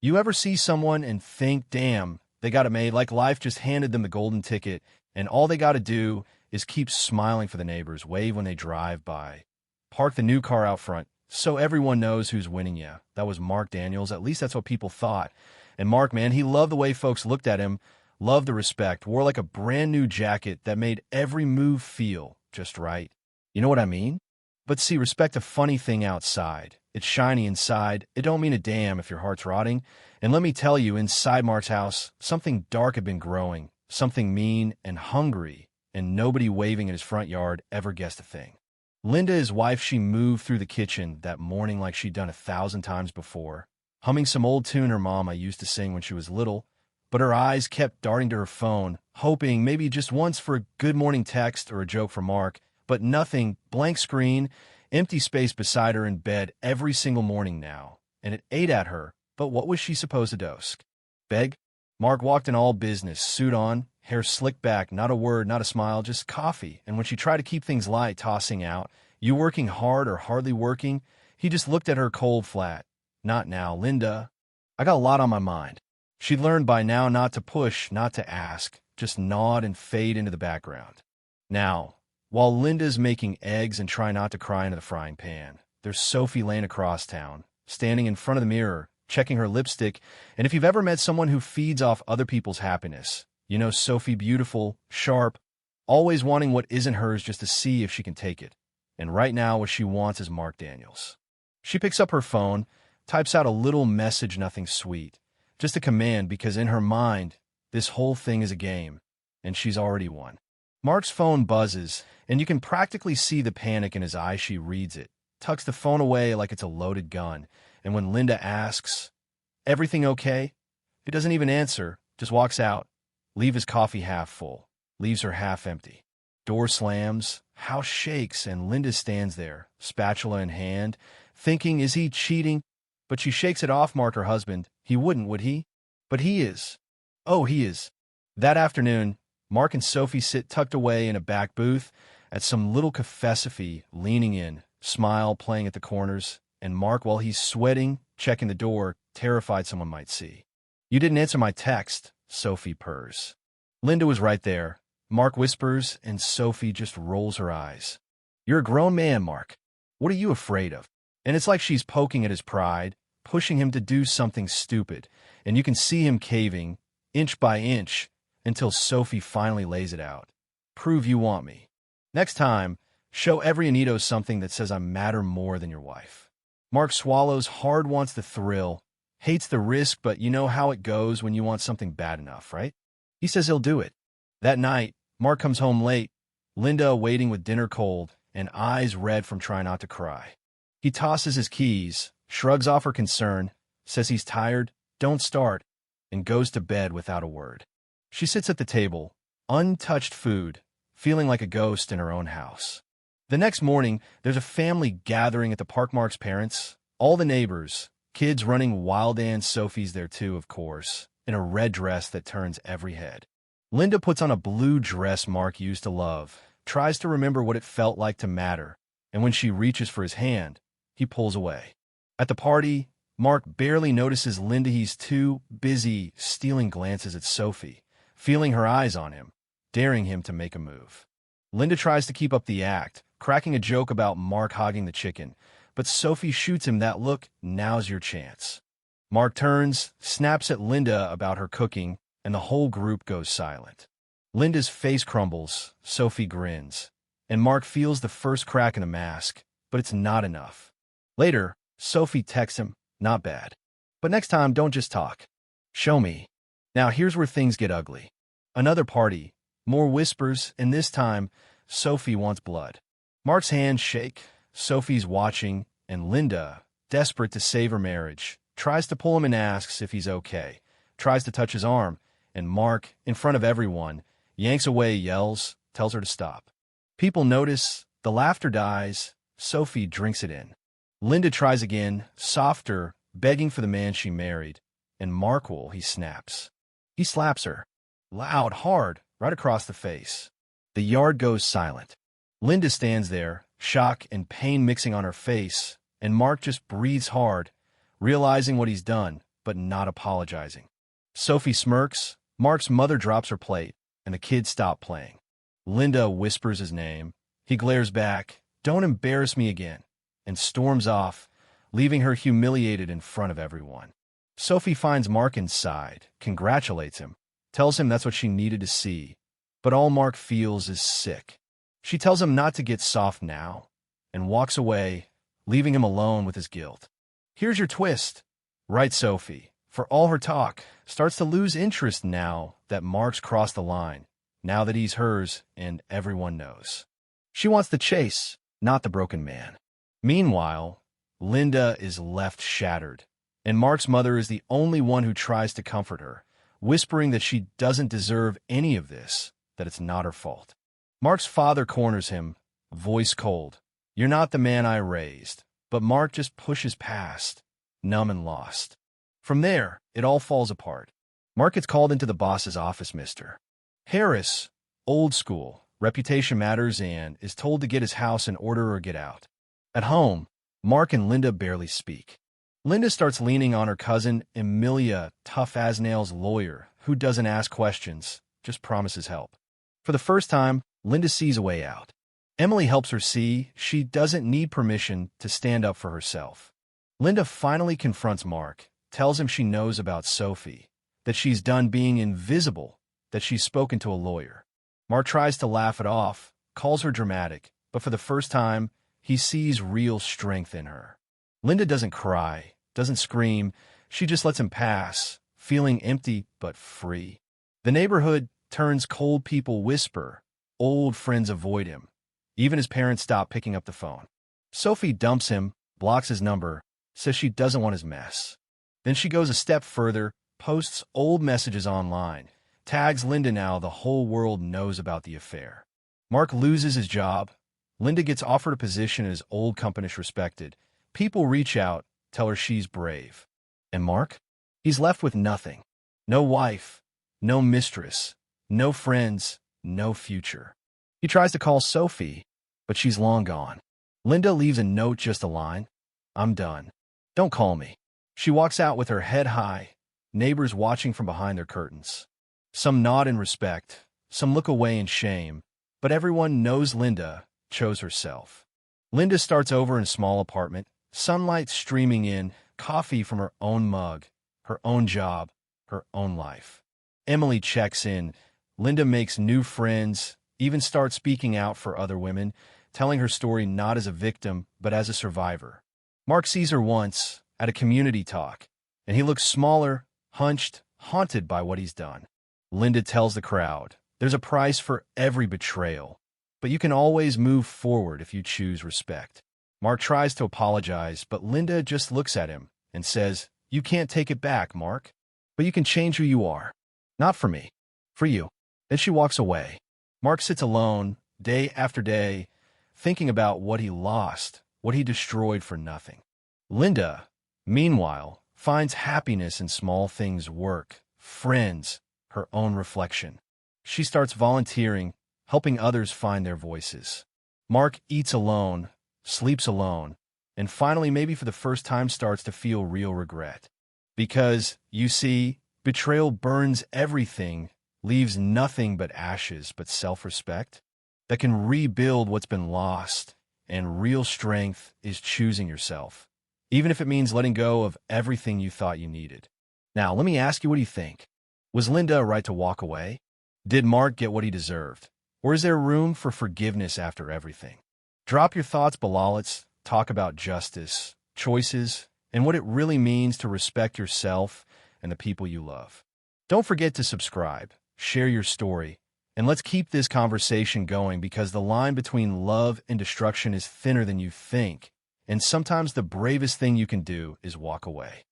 You ever see someone and think, damn, they got it made, like life just handed them the golden ticket, and all they got to do is keep smiling for the neighbors, wave when they drive by, park the new car out front, so everyone knows who's winning you. That was Mark Daniels. At least that's what people thought. And Mark, man, he loved the way folks looked at him, loved the respect, wore like a brand new jacket that made every move feel just right. You know what I mean? But see, respect a funny thing outside. It's shiny inside. It don't mean a damn if your heart's rotting. And let me tell you, inside Mark's house, something dark had been growing, something mean and hungry, and nobody waving in his front yard ever guessed a thing. Linda, his wife, she moved through the kitchen that morning like she'd done 1,000 times before, humming some old tune her mama used to sing when she was little, but her eyes kept darting to her phone, hoping maybe just once for a good morning text or a joke from Mark, but nothing, blank screen, empty space beside her in bed every single morning now, and it ate at her, but what was she supposed to do? Beg? Mark walked in all business, suit on, hair slicked back, not a word, not a smile, just coffee, and when she tried to keep things light, tossing out, "You working hard or hardly working?" He just looked at her cold flat. "Not now, Linda. I got a lot on my mind." She'd learned by now not to push, not to ask, just nod and fade into the background. Now, while Linda's making eggs and try not to cry into the frying pan, there's Sophie laying across town, standing in front of the mirror, checking her lipstick, and if you've ever met someone who feeds off other people's happiness, you know Sophie, beautiful, sharp, always wanting what isn't hers just to see if she can take it. And right now what she wants is Mark Daniels. She picks up her phone, types out a little message, nothing sweet, just a command, because in her mind, this whole thing is a game, and she's already won. Mark's phone buzzes, and you can practically see the panic in his eyes. She reads it, tucks the phone away like it's a loaded gun, and when Linda asks, "Everything okay?" he doesn't even answer, just walks out, leave his coffee half full, leaves her half empty. Door slams, house shakes, and Linda stands there, spatula in hand, thinking, is he cheating? But she shakes it off. Mark, her husband, he wouldn't, would he? But he is. Oh, he is. That afternoon, Mark and Sophie sit tucked away in a back booth at some little cafe, leaning in, smile playing at the corners, and Mark, while he's sweating, checking the door, terrified someone might see. "You didn't answer my text," Sophie purrs. Linda was right there. Mark whispers, and Sophie just rolls her eyes. "You're a grown man, Mark. What are you afraid of?" And it's like she's poking at his pride, pushing him to do something stupid, and you can see him caving, inch by inch, until Sophie finally lays it out. "Prove you want me. Next time, show every Anito something that says I matter more than your wife." Mark swallows hard, wants the thrill, hates the risk, but you know how it goes when you want something bad enough, right? He says he'll do it. That night, Mark comes home late, Linda waiting with dinner cold and eyes red from trying not to cry. He tosses his keys, shrugs off her concern, says he's tired, don't start, and goes to bed without a word. She sits at the table, untouched food, feeling like a ghost in her own house. The next morning, there's a family gathering at the park. Mark's parents, all the neighbors, kids running wild, and Sophie's there too, of course, in a red dress that turns every head. Linda puts on a blue dress Mark used to love, tries to remember what it felt like to matter, and when she reaches for his hand, he pulls away. At the party, Mark barely notices Linda. He's too busy stealing glances at Sophie, feeling her eyes on him, daring him to make a move. Linda tries to keep up the act, cracking a joke about Mark hogging the chicken, but Sophie shoots him that look, "Now's your chance." Mark turns, snaps at Linda about her cooking, and the whole group goes silent. Linda's face crumbles, Sophie grins, and Mark feels the first crack in the mask, but it's not enough. Later, Sophie texts him, "Not bad. But next time, don't just talk. Show me." Now here's where things get ugly. Another party, more whispers, and this time, Sophie wants blood. Mark's hands shake, Sophie's watching, and Linda, desperate to save her marriage, tries to pull him and asks if he's okay, tries to touch his arm, and Mark, in front of everyone, yanks away, yells, tells her to stop. People notice, the laughter dies, Sophie drinks it in. Linda tries again, softer, begging for the man she married, and Mark he snaps. He slaps her. Loud, hard, right across the face. The yard goes silent. Linda stands there, shock and pain mixing on her face, and Mark just breathes hard, realizing what he's done, but not apologizing. Sophie smirks, Mark's mother drops her plate, and the kids stop playing. Linda whispers his name. He glares back, "Don't embarrass me again," and storms off, leaving her humiliated in front of everyone. Sophie finds Mark inside, congratulates him, tells him that's what she needed to see, but all Mark feels is sick. She tells him not to get soft now, and walks away, leaving him alone with his guilt. Here's your twist, right? Sophie, for all her talk, starts to lose interest now that Mark's crossed the line, now that he's hers and everyone knows. She wants the chase, not the broken man. Meanwhile, Linda is left shattered, and Mark's mother is the only one who tries to comfort her, whispering that she doesn't deserve any of this, that it's not her fault. Mark's father corners him, voice cold. "You're not the man I raised," but Mark just pushes past, numb and lost. From there, it all falls apart. Mark gets called into the boss's office, Mr. Harris, old school, reputation matters, and is told to get his house in order or get out. At home, Mark and Linda barely speak. Linda starts leaning on her cousin, Emilia, tough-as-nails lawyer, who doesn't ask questions, just promises help. For the first time, Linda sees a way out. Emily helps her see she doesn't need permission to stand up for herself. Linda finally confronts Mark, tells him she knows about Sophie, that she's done being invisible, that she's spoken to a lawyer. Mark tries to laugh it off, calls her dramatic, but for the first time, he sees real strength in her. Linda doesn't cry, doesn't scream, she just lets him pass, feeling empty but free. The neighborhood turns cold, people whisper, old friends avoid him. Even his parents stop picking up the phone. Sophie dumps him, blocks his number, says she doesn't want his mess. Then she goes a step further, posts old messages online, tags Linda. Now the whole world knows about the affair. Mark loses his job. Linda gets offered a position at his old company, respected. People reach out, tell her she's brave. And Mark? He's left with nothing. No wife, no mistress, no friends, no future. He tries to call Sophie, but she's long gone. Linda leaves a note, just a line. "I'm done. Don't call me." She walks out with her head high, neighbors watching from behind their curtains. Some nod in respect, some look away in shame, but everyone knows Linda chose herself. Linda starts over in a small apartment, sunlight streaming in, coffee from her own mug, her own job, her own life. Emily checks in. Linda makes new friends, even starts speaking out for other women, telling her story not as a victim, but as a survivor. Mark sees her once at a community talk, and he looks smaller, hunched, haunted by what he's done. Linda tells the crowd, there's a price for every betrayal, but you can always move forward if you choose respect. Mark tries to apologize, but Linda just looks at him and says, "You can't take it back, Mark, but you can change who you are. Not for me, for you." Then she walks away. Mark sits alone, day after day, thinking about what he lost, what he destroyed for nothing. Linda, meanwhile, finds happiness in small things: work, friends, her own reflection. She starts volunteering, helping others find their voices. Mark eats alone, sleeps alone, and finally, maybe for the first time, starts to feel real regret. Because, you see, betrayal burns everything, leaves nothing but ashes, but self-respect that can rebuild what's been lost, and real strength is choosing yourself, even if it means letting go of everything you thought you needed. Now, let me ask you, what do you think? Was Linda right to walk away? Did Mark get what he deserved? Or is there room for forgiveness after everything? Drop your thoughts below. Let's talk about justice, choices, and what it really means to respect yourself and the people you love. Don't forget to subscribe, share your story, and let's keep this conversation going, because the line between love and destruction is thinner than you think, and sometimes the bravest thing you can do is walk away.